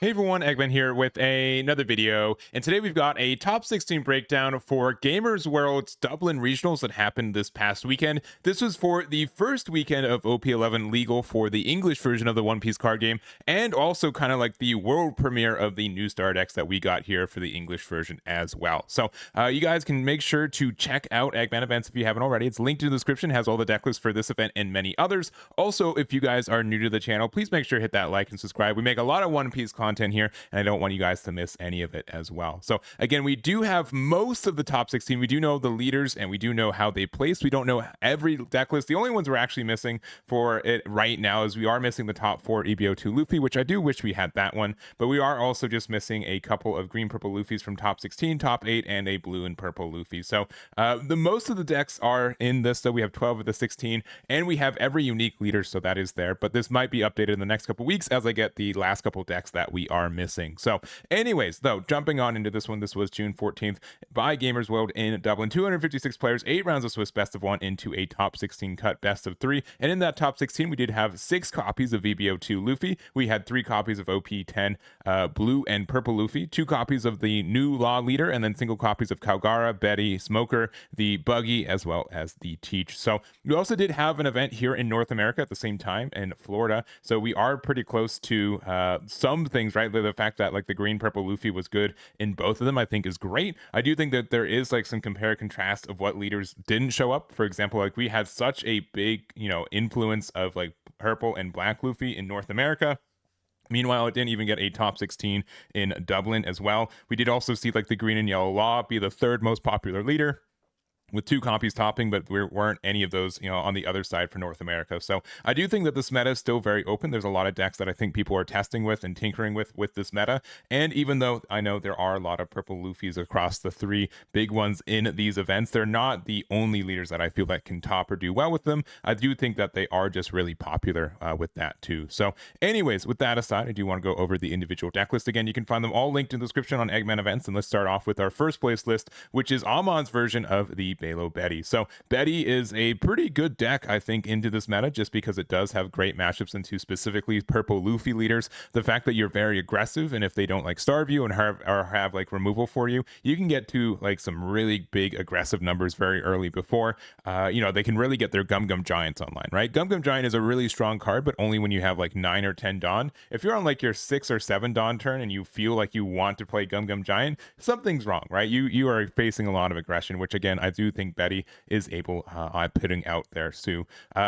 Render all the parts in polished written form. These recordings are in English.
Hey everyone, Eggman here with another video, and today we've got a top 16 breakdown for Gamers World's Dublin regionals that happened this past weekend. This was for the first weekend of OP11 legal for the English version of the One Piece card game, and also kind of like the world premiere of the new star decks that we got here for the English version as well. So you guys can make sure to check out Eggman events if you haven't already. It's linked in the description, has all the deck lists for this event and many others. Also, if you guys are new to the channel, please make sure to hit that like and subscribe. We make a lot of One Piece content here, and I don't want you guys to miss any of it as well. So again, we do have most of the top 16. We do know the leaders and we do know how they place. We don't know every deck list. The only ones we're actually missing for it right now is we are missing the top 4 EBO2 Luffy, which I do wish we had that one, but we are also just missing a couple of green purple Luffys from top 16, top 8, and a blue and purple Luffy. So the most of the decks are in this, so we have 12 of the 16, and we have every unique leader, so that is there, but this might be updated in the next couple weeks as I get the last couple decks that we are missing. So anyways, though, jumping on into this one, this was June 14th by Gamers World in Dublin. 256 players, 8 rounds of Swiss best of 1 into a top 16 cut best of 3, and in that top 16 we did have 6 copies of VBO2 Luffy, we had 3 copies of OP10 blue and purple Luffy, 2 copies of the new law leader, and then single copies of Kalgara, Betty, Smoker, the Buggy, as well as the Teach. So we also did have an event here in North America at the same time in Florida, so we are pretty close to some things, right? The fact that like the green purple Luffy was good in both of them, I think is great. I do think that there is like some compare and contrast of what leaders didn't show up. For example, like we had such a big, influence of like purple and black Luffy in North America. Meanwhile, it didn't even get a top 16 in Dublin as well. We did also see like the green and yellow law be the 3rd most popular leader, with 2 copies topping, but we weren't any of those, on the other side for North America. So I do think that this meta is still very open. There's a lot of decks that I think people are testing with and tinkering with this meta. And even though I know there are a lot of purple Luffys across the 3 big ones in these events, they're not the only leaders that I feel that can top or do well with them. I do think that they are just really popular with that too. So anyways, with that aside, I do want to go over the individual deck list. Again, you can find them all linked in the description on Eggman events. And let's start off with our first place list, which is Aman's version of the Belo Betty. So Betty is a pretty good deck, I think, into this meta, just because it does have great matchups into specifically purple Luffy leaders. The fact that you're very aggressive, and if they don't like starve you and have like removal for you, you can get to like some really big aggressive numbers very early before they can really get their Gum Gum Giants online, right? Gum Gum Giant is a really strong card, but only when you have like 9 or 10 Dawn. If you're on like your 6 or 7 Dawn turn and you feel like you want to play Gum Gum Giant, something's wrong, right? You are facing a lot of aggression, which again I do think Betty is able putting out there too.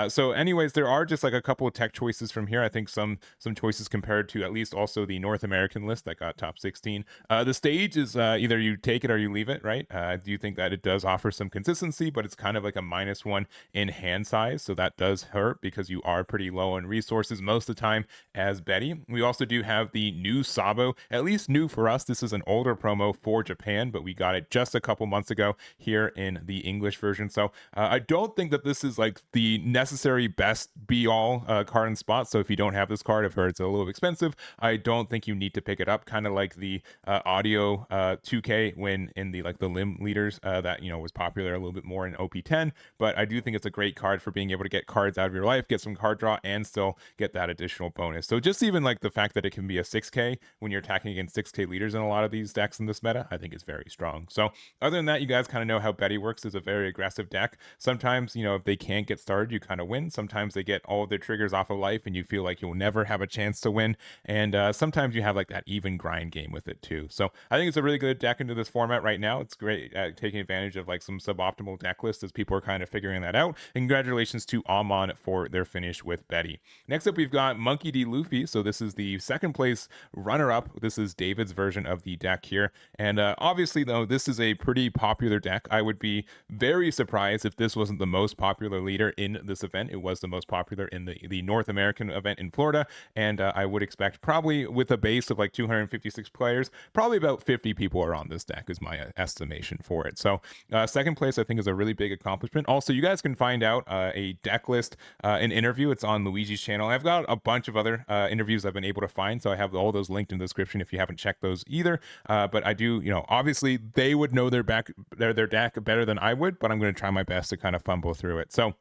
So anyways, there are just like a couple of tech choices from here. I think some choices compared to at least also the North American list that got top 16. The stage is either you take it or you leave it, right? I do think that it does offer some consistency, but it's kind of like a -1 in hand size, so that does hurt because you are pretty low on resources most of the time as Betty. We also do have the new Sabo, at least new for us. This is an older promo for Japan, but we got it just a couple months ago here in the English version. So I don't think that this is like the necessary best be all card in spot. So if you don't have this card, I've heard it's a little expensive, I don't think you need to pick it up. Kind of like the audio 2K when in the like the limb leaders that was popular a little bit more in OP10. But I do think it's a great card for being able to get cards out of your life, get some card draw, and still get that additional bonus. So just even like the fact that it can be a 6K when you're attacking against 6K leaders in a lot of these decks in this meta, I think is very strong. So other than that, you guys kind of know how Betty works. Is a very aggressive deck. Sometimes, if they can't get started, you kind of win. Sometimes they get all of their triggers off of life and you feel like you'll never have a chance to win. And sometimes you have like that even grind game with it too. So I think it's a really good deck into this format right now. It's great at taking advantage of like some suboptimal deck lists as people are kind of figuring that out. And congratulations to Aman for their finish with Betty. Next up, we've got Monkey.D.Luffy. So this is the 2nd place runner-up. This is David's version of the deck here. And obviously, though, this is a pretty popular deck. I would be very surprised if this wasn't the most popular leader in this event. It was the most popular in the North American event in Florida, and I would expect probably with a base of like 256 players, probably about 50 people are on this deck is my estimation for it. So 2nd place I think is a really big accomplishment. Also, you guys can find out a deck list, an interview. It's on Luigi's channel. I've got a bunch of other interviews I've been able to find, so I have all those linked in the description if you haven't checked those either. But I do, obviously they would know their deck better than I would, but I'm going to try my best to kind of fumble through it. So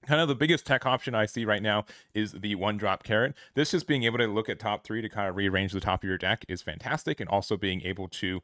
Kind of the biggest tech option I see right now is the one drop carrot. This just being able to look at top three to kind of rearrange the top of your deck is fantastic, and also being able to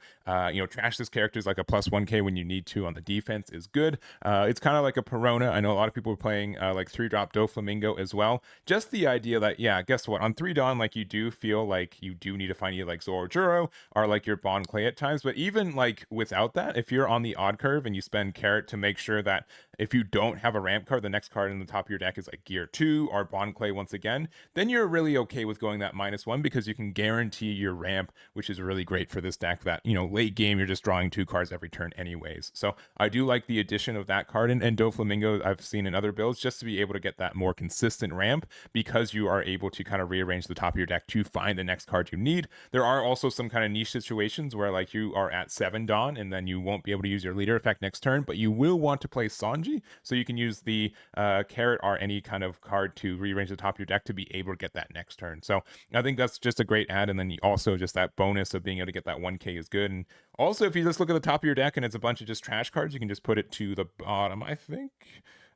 trash this characters like a plus 1k when you need to on the defense is good. It's kind of like a Perona. I know a lot of people are playing like 3-drop Doflamingo as well. Just the idea that, yeah, guess what, on 3 Dawn, like, you do feel like you do need to find either like Zoro or like your Bond Clay at times, but even like without that, if you're on the odd curve and you spend carrot to make sure that if you don't have a ramp card, the next card in the top of your deck is like Gear 2 or Bond Clay once again, then you're really okay with going that -1 because you can guarantee your ramp, which is really great for this deck that, late game, you're just drawing 2 cards every turn anyways. So I do like the addition of that card, and Doflamingo I've seen in other builds just to be able to get that more consistent ramp because you are able to kind of rearrange the top of your deck to find the next card you need. There are also some kind of niche situations where like you are at 7 Dawn and then you won't be able to use your leader effect next turn, but you will want to play Sanji, so you can use the carrot or any kind of card to rearrange the top of your deck to be able to get that next turn. So I think that's just a great add, and then also just that bonus of being able to get that 1k is good. And also, if you just look at the top of your deck and it's a bunch of just trash cards, you can just put it to the bottom, I think.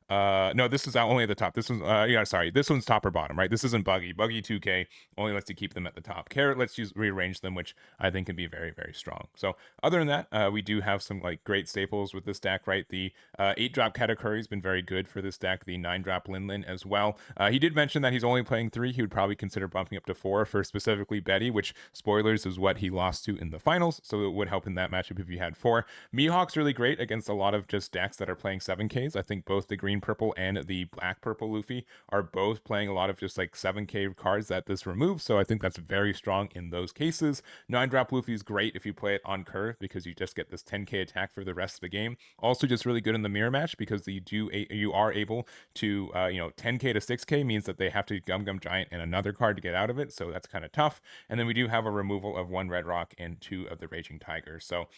No, this is only at the top. This one's sorry, this one's top or bottom, right? This isn't Buggy. Buggy 2k only lets you keep them at the top. Carrot lets you rearrange them, which I think can be very, very strong. So other than that, we do have some like great staples with this deck, right? The 8-drop Katakuri has been very good for this deck. The 9-drop Linlin as well. He did mention that he's only playing 3. He would probably consider bumping up to 4 for specifically Betty, which, spoilers, is what he lost to in the finals, so it would help in that matchup if you had 4. Mihawk's really great against a lot of just decks that are playing 7Ks. I think both the green purple and the black purple Luffy are both playing a lot of just like 7k cards that this removes, so I think that's very strong in those cases. 9-drop Luffy is great if you play it on curve because you just get this 10k attack for the rest of the game. Also just really good in the mirror match because you are able to 10k to 6k means that they have to Gum Giant and another card to get out of it, so that's kind of tough. And then we do have a removal of 1 red rock and 2 of the Raging Tiger, so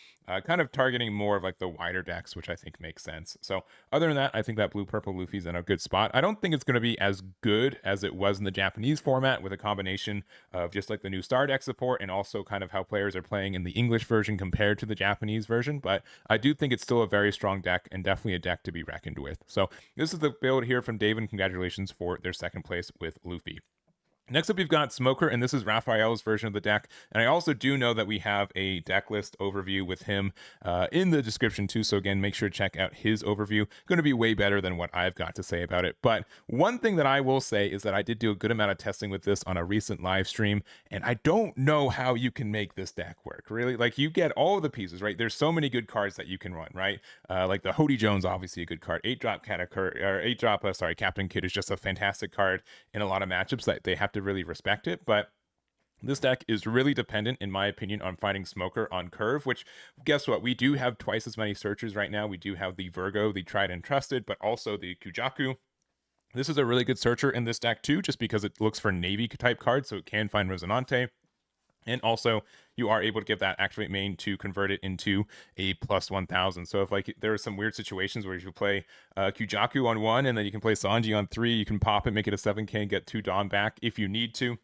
kind of targeting more of like the wider decks, which I think makes sense. So other than that, I think that blue purple Luffy's in a good spot. I don't think it's going to be as good as it was in the Japanese format with a combination of just like the new star deck support and also kind of how players are playing in the English version compared to the Japanese version, but I do think it's still a very strong deck and definitely a deck to be reckoned with. So this is the build here from David. Congratulations for their second place with Luffy. Next up, we've got Smoker, and this is Raphael's version of the deck. And I also do know that we have a deck list overview with him in the description too. So again, make sure to check out his overview. Going to be way better than what I've got to say about it. But one thing that I will say is that I did do a good amount of testing with this on a recent live stream, and I don't know how you can make this deck work. Really, like, you get all of the pieces, right? There's so many good cards that you can run, right? Like the Hody Jones, obviously a good card. 8-drop Captain Kidd is just a fantastic card in a lot of matchups that they have to really respect it, but this deck is really dependent, in my opinion, on finding Smoker on curve, which, guess what? We do have twice as many searchers right now. We do have the Virgo, the Tried and Trusted, but also the Kujaku. This is a really good searcher in this deck too, just because it looks for Navy type cards, so it can find Resonante. And also, you are able to give that Activate Main to convert it into a plus 1000. So if like there are some weird situations where you play Kujaku on 1 and then you can play Sanji on 3, you can pop it, make it a 7k and get 2 Dawn back if you need to.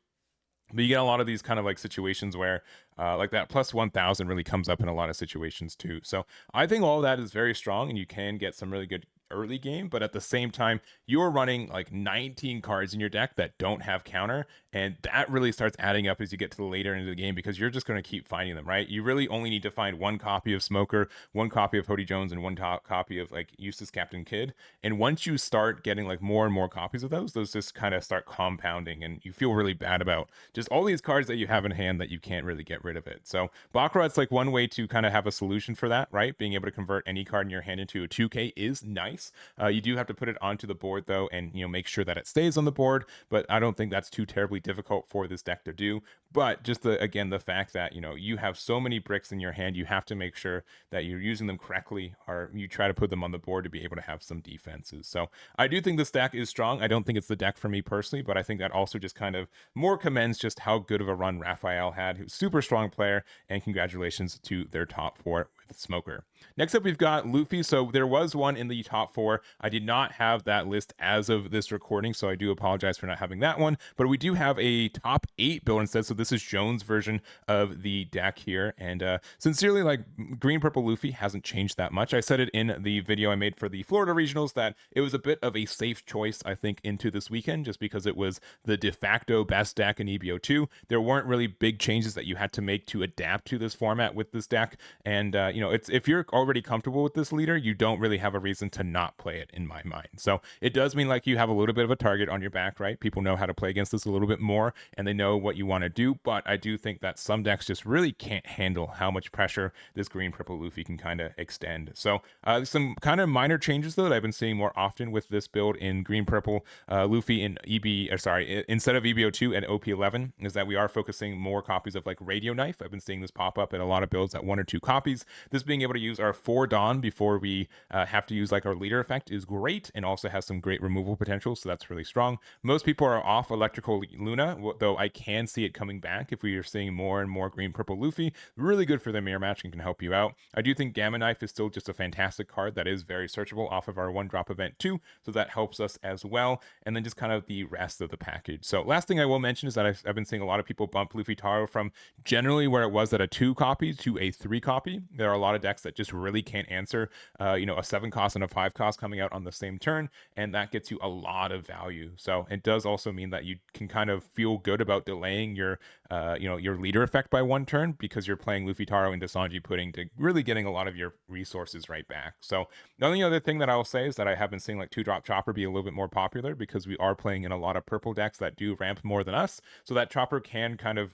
But you get a lot of these kind of like situations where like that plus 1000 really comes up in a lot of situations too. So I think all of that is very strong, and you can get some really good early game, but at the same time, you're running like 19 cards in your deck that don't have counter, and that really starts adding up as you get to the later into the game because you're just going to keep finding them, right? You really only need to find 1 copy of Smoker, 1 copy of Hody Jones, and 1 copy of like Eustace Captain Kidd. And once you start getting like more and more copies of those just kind of start compounding, and you feel really bad about just all these cards that you have in hand that you can't really get rid of it. So Baccarat's like one way to kind of have a solution for that, right? Being able to convert any card in your hand into a 2k is nice. You do have to put it onto the board though, and make sure that it stays on the board, but I don't think that's too terribly difficult for this deck to do. But just again, the fact that you have so many bricks in your hand, you have to make sure that you're using them correctly, or you try to put them on the board to be able to have some defenses. So I do think this deck is strong. I don't think it's the deck for me personally, but I think that also just kind of more commends just how good of a run Raphael had. He was a super strong player, and congratulations to their top 4 with Smoker. Next up, we've got Luffy. So there was one in the top 4. I did not have that list as of this recording, so I do apologize for not having that one. But we do have a top 8 build instead. So this is Joan's version of the deck here. And sincerely, like, green purple Luffy hasn't changed that much. I said it in the video I made for the Florida regionals that it was a bit of a safe choice, I think, into this weekend, just because it was the de facto best deck in EBO2. There weren't really big changes that you had to make to adapt to this format with this deck. And it's, if you're already comfortable with this leader, you don't really have a reason to not play it, in my mind. So it does mean like you have a little bit of a target on your back, right? People know how to play against this a little bit more, and they know what you want to do. But I do think that some decks just really can't handle how much pressure this green purple Luffy can kind of extend. So some kind of minor changes though that I've been seeing more often with this build in green purple Luffy in instead of EBO2 and OP11 is that we are focusing more copies of like Radio Knife. I've been seeing this pop up in a lot of builds at 1 or 2 copies. This being able to use our 4 Dawn before we have to use like our leader effect is great, and also has some great removal potential, so that's really strong. Most people are off Electrical Luna, though I can see it coming back if we are seeing more and more green purple Luffy. Really good for the mirror match and can help you out. I do think Gamma Knife is still just a fantastic card that is very searchable off of our 1-drop event too, so that helps us as well. And then just kind of the rest of the package. So last thing I will mention is that I've been seeing a lot of people bump Luffy Taro from generally where it was at a 2 copy to a 3 copy. There are a lot of decks that just really can't answer a 7 cost and a 5 cost coming out on the same turn, and that gets you a lot of value. So it does also mean that you can kind of feel good about delaying your leader effect by 1 turn, because you're playing Luffy Taro into Sanji Pudding to really getting a lot of your resources right back. So the only other thing that I will say is that I have been seeing like 2-drop Chopper be a little bit more popular, because we are playing in a lot of purple decks that do ramp more than us. So that Chopper can kind of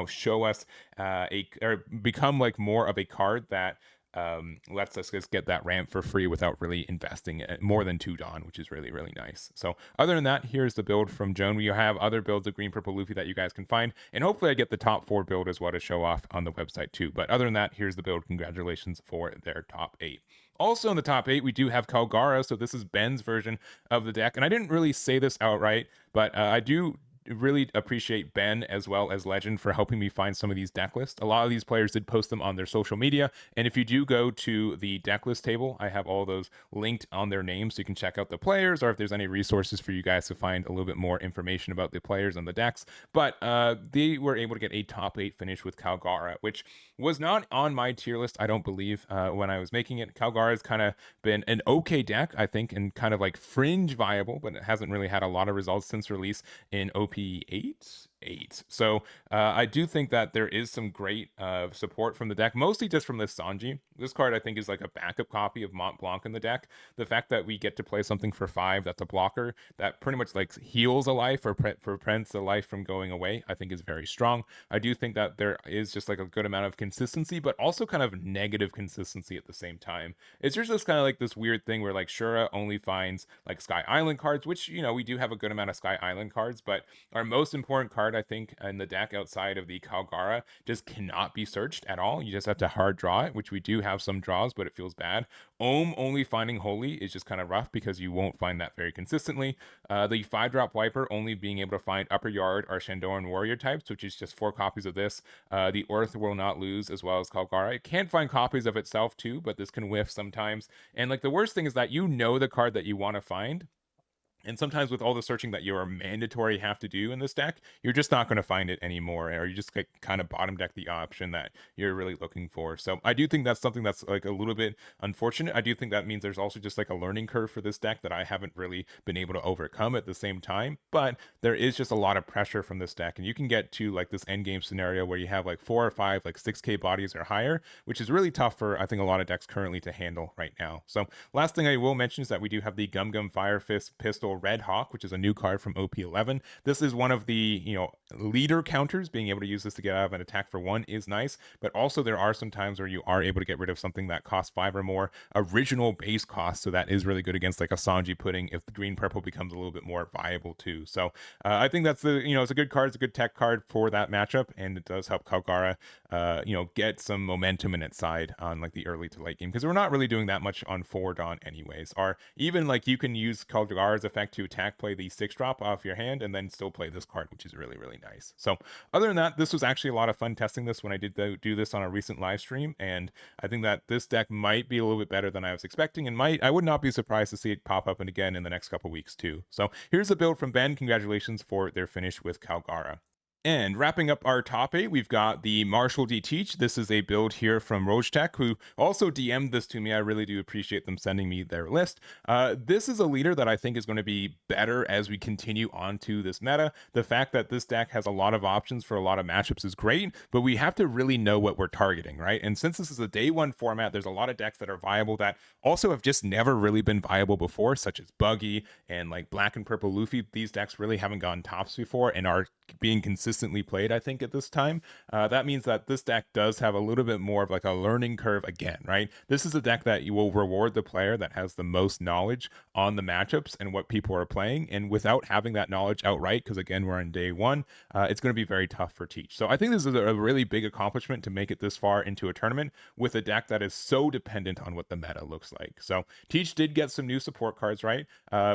show us or become like more of a card that lets us just get that ramp for free without really investing more than 2 Dawn, which is really, really nice. So other than that, here's the build from Joan. We have other builds of green purple Luffy that you guys can find, and hopefully I get the top 4 build as well to show off on the website too. But other than that, here's the build. Congratulations for their top 8. Also in the top 8, we do have Kalgara. So this is Ben's version of the deck, and I didn't really say this outright, but I do really appreciate Ben as well as Legend for helping me find some of these deck lists. A lot of these players did post them on their social media, and if you do go to the deck list table, I have all those linked on their names, so you can check out the players, or if there's any resources for you guys to find a little bit more information about the players and the decks. But they were able to get a top 8 finish with Kalgara, which was not on my tier list, I don't believe, when I was making it. Kalgara has kind of been an okay deck, I think, and kind of like fringe viable, but it hasn't really had a lot of results since release in OP8. So I do think that there is some great support from the deck, mostly just from this Sanji. This card I think is like a backup copy of Mont Blanc in the deck. The fact that we get to play something for 5 that's a blocker that pretty much like heals a life or prevents the life from going away, I think is very strong. I do think that there is just like a good amount of consistency, but also kind of negative consistency at the same time. It's just kind of like this weird thing where like Shura only finds like Sky Island cards, which we do have a good amount of Sky Island cards, but our most important card I think in the deck outside of the Kalgara just cannot be searched at all. You just have to hard draw it, which we do have some draws, but it feels bad. Only finding Holy is just kind of rough because you won't find that very consistently. The 5-drop Wiper only being able to find Upper Yard or Shandoran Warrior types, which is just 4 copies of this. The Earth Will Not Lose as well as Kalgara. It can't find copies of itself too, but this can whiff sometimes. And like the worst thing is that the card that you want to find, and sometimes with all the searching that you are mandatory have to do in this deck, you're just not going to find it anymore, or you just kind of bottom deck the option that you're really looking for. So I do think that's something that's like a little bit unfortunate. I do think that means there's also just like a learning curve for this deck that I haven't really been able to overcome at the same time. But there is just a lot of pressure from this deck, and you can get to like this end game scenario where you have like 4 or 5 like 6k bodies or higher, which is really tough for I think a lot of decks currently to handle right now. So last thing I will mention is that we do have the Gum Gum Fire Fist Pistol Red Hawk, which is a new card from OP11. This is one of the leader counters. Being able to use this to get out of an attack for 1 is nice, but also there are some times where you are able to get rid of something that costs 5 or more original base cost, so that is really good against like a Sanji Pudding if the green purple becomes a little bit more viable too. So I think that's it's a good card. It's a good tech card for that matchup, and it does help Kalgara get some momentum in its side on like the early to late game, because we're not really doing that much on 4 Dawn anyways. Or even like you can use Kalgara's effect deck to attack, play the 6-drop off your hand, and then still play this card, which is really, really nice. So other than that, this was actually a lot of fun testing this when I did do this on a recent live stream, and I think that this deck might be a little bit better than I was expecting, and I would not be surprised to see it pop up again in the next couple weeks too. So here's a build from Ben. Congratulations for their finish with Kalgara. And wrapping up our top 8, we've got the Marshall.D.Teach. This is a build here from Wojtek, who also DM'd this to me. I really do appreciate them sending me their list. This is a leader that I think is going to be better as we continue on to this meta. The fact that this deck has a lot of options for a lot of matchups is great, but we have to really know what we're targeting, right? And since this is a day 1 format, there's a lot of decks that are viable that also have just never really been viable before, such as Buggy and like Black and Purple Luffy. These decks really haven't gone tops before and are being consistently played, I think, at this time. That means that this deck does have a little bit more of like a learning curve again, right? This is a deck that you will reward the player that has the most knowledge on the matchups and what people are playing, and without having that knowledge outright, because again, we're on day 1, it's going to be very tough for Teach. So I think this is a really big accomplishment to make it this far into a tournament with a deck that is so dependent on what the meta looks like. So Teach did get some new support cards, right?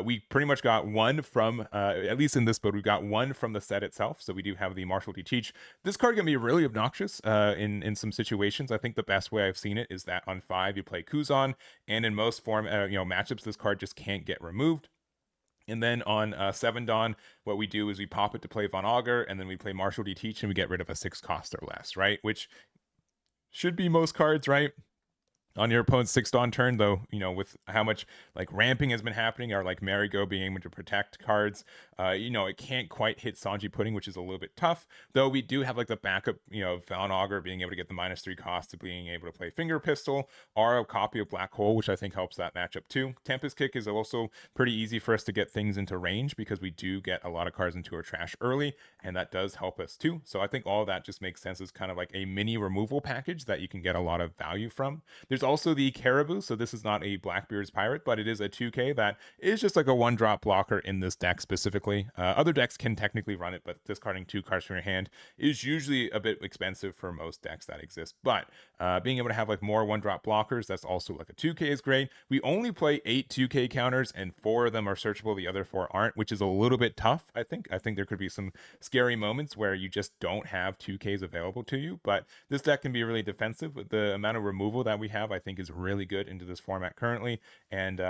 We pretty much got one from, at least in this build, we got one from the set itself. So we do have the Marshall.D.Teach. This card can be really obnoxious in some situations. I think the best way I've seen it is that on 5 you play Kuzan, and in most matchups this card just can't get removed. And then on 7 Dawn, what we do is we pop it to play Von Augur, and then we play Marshall.D.Teach, and we get rid of a 6 cost or less, right? Which should be most cards, right? On your opponent's 6 Dawn turn, though, with how much like ramping has been happening, or like Marigo being able to protect cards, it can't quite hit Sanji Pudding, which is a little bit tough. Though we do have like the backup, Von Augur being able to get the -3 cost to being able to play Finger Pistol, or a copy of Black Hole, which I think helps that matchup too. Tempest Kick is also pretty easy for us to get things into range, because we do get a lot of cards into our trash early, and that does help us too. So I think all that just makes sense as kind of like a mini removal package that you can get a lot of value from. There's also the Caribou, so this is not a Blackbeard's Pirate, but it is a 2k that is just like a 1-drop blocker in this deck specifically. Other decks can technically run it, but discarding 2 cards from your hand is usually a bit expensive for most decks that exist. But being able to have like more 1-drop blockers, that's also like a 2k is great. We only play 8 2k counters, and 4 of them are searchable, the other 4 aren't, which is a little bit tough. I think there could be some scary moments where you just don't have 2ks available to you, but this deck can be really defensive. With the amount of removal that we have, I think is really good into this format currently. And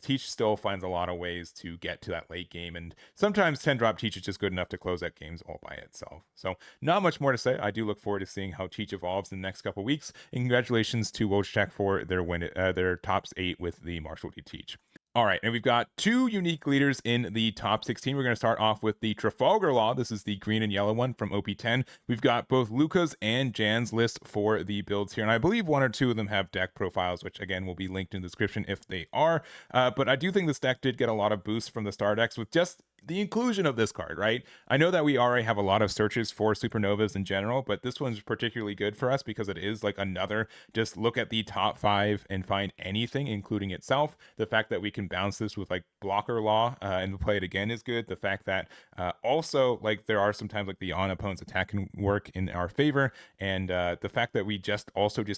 Teach still finds a lot of ways to get to that late game, and sometimes 10-drop Teach is just good enough to close out games all by itself. So not much more to say. I do look forward to seeing how Teach evolves in the next couple weeks, and congratulations to Wojtek for their tops 8 with the Marshall.D.Teach. All right, and we've got 2 unique leaders in the top 16. We're going to start off with the Trafalgar Law. This is the green and yellow one from OP10. We've got both Luka's and Jan's list for the builds here, and I believe 1 or 2 of them have deck profiles, which again will be linked in the description if they are. But I do think this deck did get a lot of boosts from the star decks with just the inclusion of this card, right? I know that we already have a lot of searches for supernovas in general, but this one's particularly good for us because it is like another just look at the top 5 and find anything, including itself. The fact that we can bounce this with like blocker law and play it again is good. The fact that also like there are sometimes like the on opponent's attack can work in our favor, and the fact that we just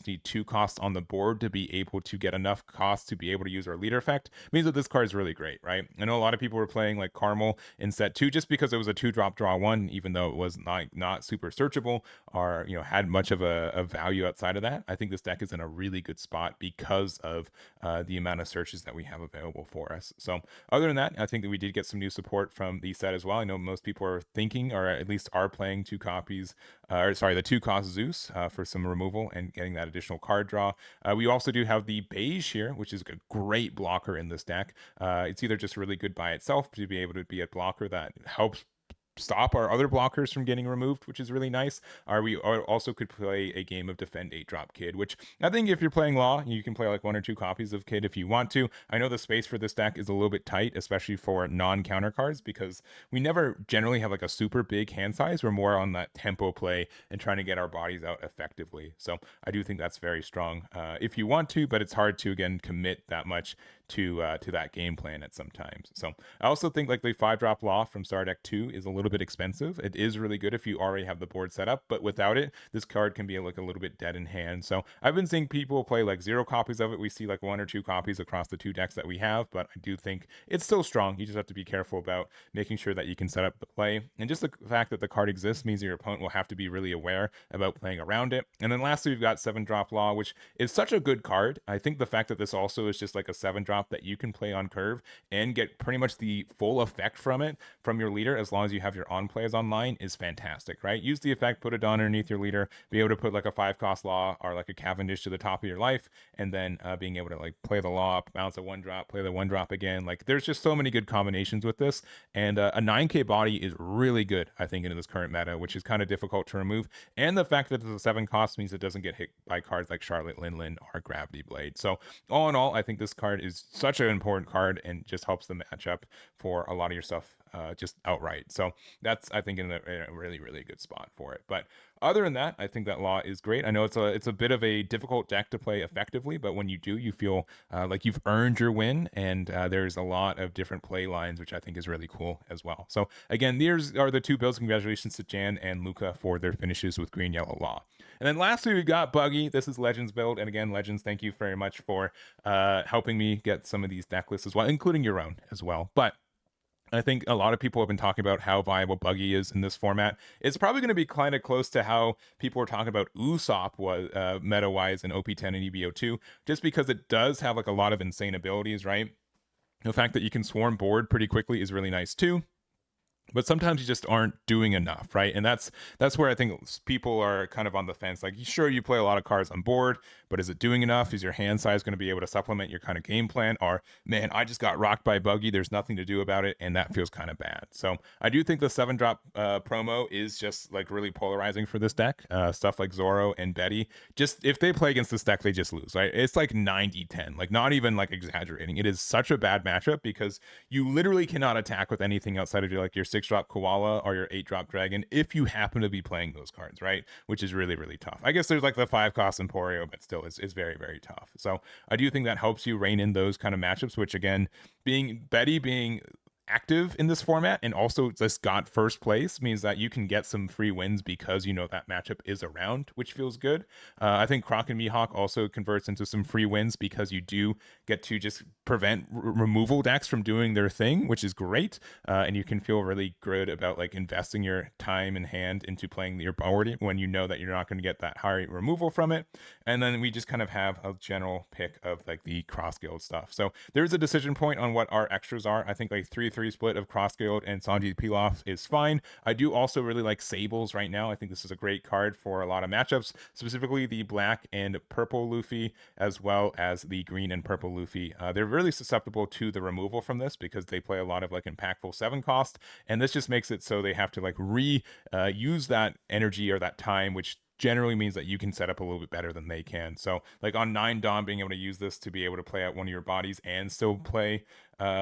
need 2 costs on the board to be able to get enough costs to be able to use our leader effect means that this card is really great, right? I know a lot of people were playing like Carmel in set 2 just because it was a 2-drop draw 1, even though it was not super searchable or had much of a value outside of that. I think this deck is in a really good spot because of the amount of searches that we have available for us. So other than that, I think that we did get some new support from the set as well. I know most people are thinking, or at least are playing 2 copies, the 2-cost Zeus for some removal and getting that additional card draw. We also do have the beige here, which is a great blocker in this deck. It's either just really good by itself to be able to be a blocker that helps stop our other blockers from getting removed, which is really nice. We also could play a game of Defend 8-drop Kid, which I think if you're playing Law, you can play like 1 or 2 copies of Kid if you want to. I know the space for this deck is a little bit tight, especially for non-counter cards, because we never generally have like a super big hand size. We're more on that tempo play and trying to get our bodies out effectively. So I do think that's very strong if you want to, but it's hard to, again, commit that much to that game plan at some times. So I also think like the 5-drop Law from Star Deck 2 is a little bit expensive. It is really good if you already have the board set up, but without it, this card can be like a little bit dead in hand. So I've been seeing people play like 0 copies of it. We see like 1 or 2 copies across the 2 decks that we have, but I do think it's still strong. You just have to be careful about making sure that you can set up the play. And just the fact that the card exists means your opponent will have to be really aware about playing around it. And then lastly, we've got 7-drop Law, which is such a good card. I think the fact that this also is just like a 7-drop that you can play on curve and get pretty much the full effect from it from your leader as long as you have your on plays online is fantastic, right? Use the effect, put it on underneath your leader, be able to put like a 5-cost Law or like a Cavendish to the top of your life, and then being able to like play the Law up, bounce a 1-drop, play the 1-drop again. Like there's just so many good combinations with this, and a 9k body is really good, I think, in this current meta, which is kind of difficult to remove. And the fact that it's a 7 cost means it doesn't get hit by cards like Charlotte Linlin or Gravity Blade. So all in all, I think this card is such an important card and just helps the matchup for a lot of your stuff just outright. So that's, I think, in a really, really good spot for it. But other than that, I think that Law is great. I know it's a bit of a difficult deck to play effectively, but when you do, you feel like you've earned your win, and there's a lot of different play lines, which I think is really cool as well. So again, these are the 2 builds. Congratulations to Jan and Luka for their finishes with Green Yellow Law. And then lastly, we've got Buggy. This is Legends build, and again, Legends, thank you very much for helping me get some of these deck lists as well, including your own as well. But I think a lot of people have been talking about how viable Buggy is in this format. It's probably going to be kind of close to how people were talking about Usopp was meta-wise in OP10 and EBO2, just because it does have like a lot of insane abilities, right? The fact that you can swarm board pretty quickly is really nice too. But sometimes you just aren't doing enough, right? And that's where I think people are kind of on the fence. Like, sure, you play a lot of cards on board, but is it doing enough? Is your hand size going to be able to supplement your kind of game plan? Or, man, I just got rocked by Buggy, there's nothing to do about it, and that feels kind of bad. So I do think the 7-drop promo is just like really polarizing for this deck. Stuff like Zoro and Betty, just if they play against this deck, they just lose, right? It's like 90-10, like not even like exaggerating. It is such a bad matchup because you literally cannot attack with anything outside of your 6-drop Koala or your 8-drop Dragon if you happen to be playing those cards, right? Which is really, really tough. I guess there's like the 5-cost Emporio, but still is very, very tough. So I do think that helps you rein in those kind of matchups, which again, Betty being active in this format and also just got first place means that you can get some free wins because you know that matchup is around, which feels good. I think Croc and Mihawk also converts into some free wins because you do get to just prevent removal decks from doing their thing, which is great. And you can feel really good about like investing your time and hand into playing your board when you know that you're not going to get that high removal from it. And then we just kind of have a general pick of like the cross guild stuff. So there's a decision point on what our extras are. I think like 3-3 split of cross guild and Sanji Pilaf is fine. I do also really like Sables right now. I think this is a great card for a lot of matchups, specifically the black and purple Luffy, as well as the green and purple Luffy. They're really susceptible to the removal from this because they play a lot of like impactful 7-cost, and this just makes it so they have to like use that energy or that time, which generally means that you can set up a little bit better than they can. So like on 9 Dawn, being able to use this to be able to play out one of your bodies and still play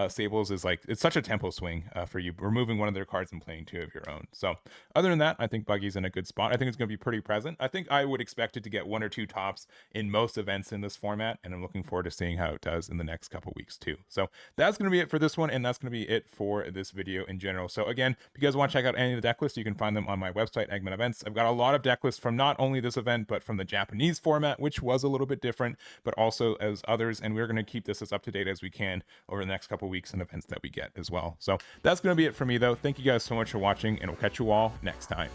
Sables is like, it's such a tempo swing for you, removing one of their cards and playing 2 of your own. So other than that, I think Buggy's in a good spot. I think it's going to be pretty present. I think I would expect it to get 1 or 2 tops in most events in this format, and I'm looking forward to seeing how it does in the next couple weeks too. So that's going to be it for this one, and that's going to be it for this video in general. So again, if you guys want to check out any of the deck lists, you can find them on my website, Eggman Events. I've got a lot of deck lists from not only this event, but from the Japanese format, which was a little bit different, but also as others, and we're going to keep this as up to date as we can over the next couple weeks and events that we get as well. So that's going to be it for me though. Thank you guys so much for watching, and we'll catch you all next time.